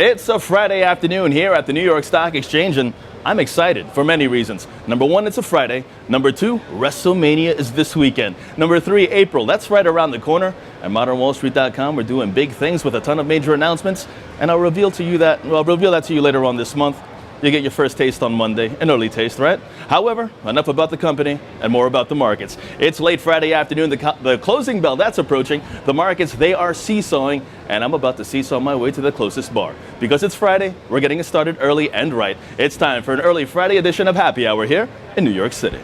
It's a Friday afternoon here at the New York Stock Exchange, and I'm excited for many reasons. Number one, it's a Friday. Number two, WrestleMania is this weekend. Number three, April, that's right around the corner. At ModernWallStreet.com, we're doing big things with a ton of major announcements, and I'll reveal that to you later on this month. You get your first taste on Monday, an early taste, right? However, enough about the company and more about the markets. It's late Friday afternoon, the closing bell, that's approaching. The markets, they are seesawing, and I'm about to seesaw my way to the closest bar. Because it's Friday, we're getting it started early and right. It's time for an early Friday edition of Happy Hour here in New York City.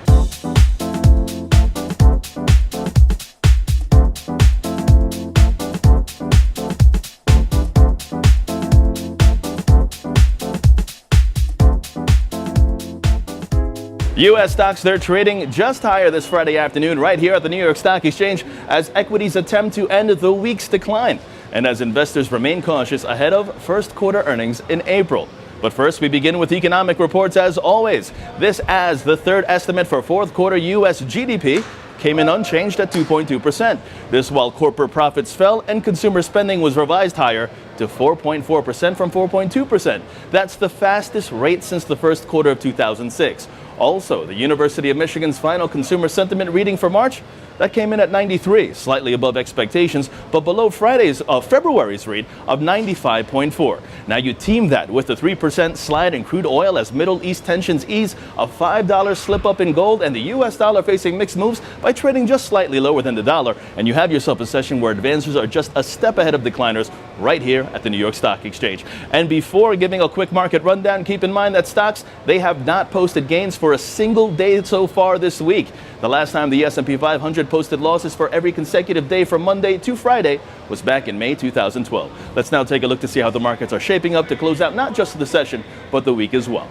U.S. stocks, they're trading just higher this Friday afternoon right here at the New York Stock Exchange as equities attempt to end the week's decline and as investors remain cautious ahead of first quarter earnings in April. But first, we begin with economic reports as always. This as the third estimate for fourth quarter U.S. GDP came in unchanged at 2.2%. This while corporate profits fell and consumer spending was revised higher to 4.4% from 4.2%. That's the fastest rate since the first quarter of 2006. Also, the University of Michigan's final consumer sentiment reading for March, that came in at 93, slightly above expectations, but below February's read of 95.4. Now you team that with the 3% slide in crude oil as Middle East tensions ease, a $5 slip up in gold, and the U.S. dollar facing mixed moves by trading just slightly lower than the dollar, and you have yourself a session where advancers are just a step ahead of decliners right here at the New York Stock Exchange. And before giving a quick market rundown, keep in mind that stocks, they have not posted gains for a single day so far this week. The last time the S&P 500 posted losses for every consecutive day from Monday to Friday was back in May 2012. Let's now take a look to see how the markets are shaping up to close out not just the session, but the week as well.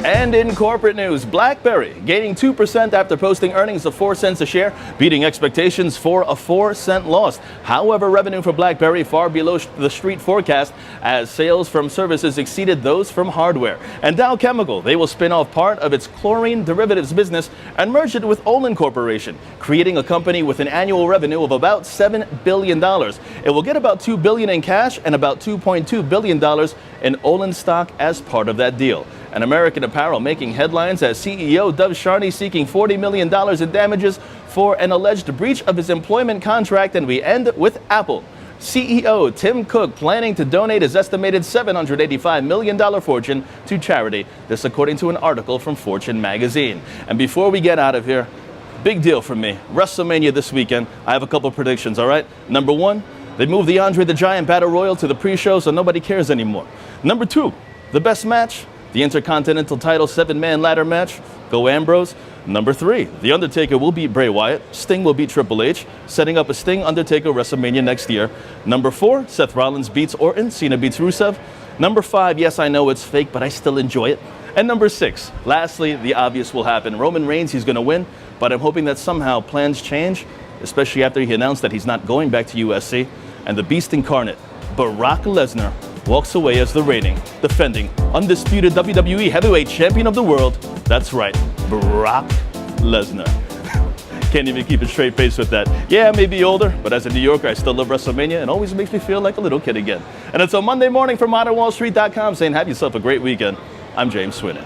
And in corporate news, BlackBerry gaining 2% after posting earnings of 4 cents a share, beating expectations for a 4-cent loss. However, revenue for BlackBerry far below the street forecast as sales from services exceeded those from hardware. And Dow Chemical, they will spin off part of its chlorine derivatives business and merge it with Olin Corporation, creating a company with an annual revenue of about $7 billion. It will get about $2 billion in cash and about $2.2 billion in Olin stock as part of that deal. And American Apparel making headlines as CEO Dov Sharney seeking $40 million in damages for an alleged breach of his employment contract. And we end with Apple. CEO Tim Cook planning to donate his estimated $785 million fortune to charity. This according to an article from Fortune magazine. And before we get out of here, big deal for me. WrestleMania this weekend. I have a couple predictions, all right? Number one, they moved the Andre the Giant Battle Royal to the pre-show so nobody cares anymore. Number two, the best match, the Intercontinental title 7-man ladder match, go Ambrose. Number three, The Undertaker will beat Bray Wyatt, Sting will beat Triple H, setting up a Sting-Undertaker WrestleMania next year. Number four, Seth Rollins beats Orton, Cena beats Rusev. Number five, yes, I know it's fake, but I still enjoy it. And number six, lastly, the obvious will happen. Roman Reigns, he's going to win, but I'm hoping that somehow plans change, especially after he announced that he's not going back to USC. And the Beast Incarnate, Brock Lesnar, walks away as the reigning, defending, undisputed WWE Heavyweight Champion of the world. That's right, Brock Lesnar. Can't even keep a straight face with that. Yeah, I may be older, but as a New Yorker, I still love WrestleMania and always makes me feel like a little kid again. And until Monday morning from ModernWallStreet.com saying have yourself a great weekend, I'm James Swinner.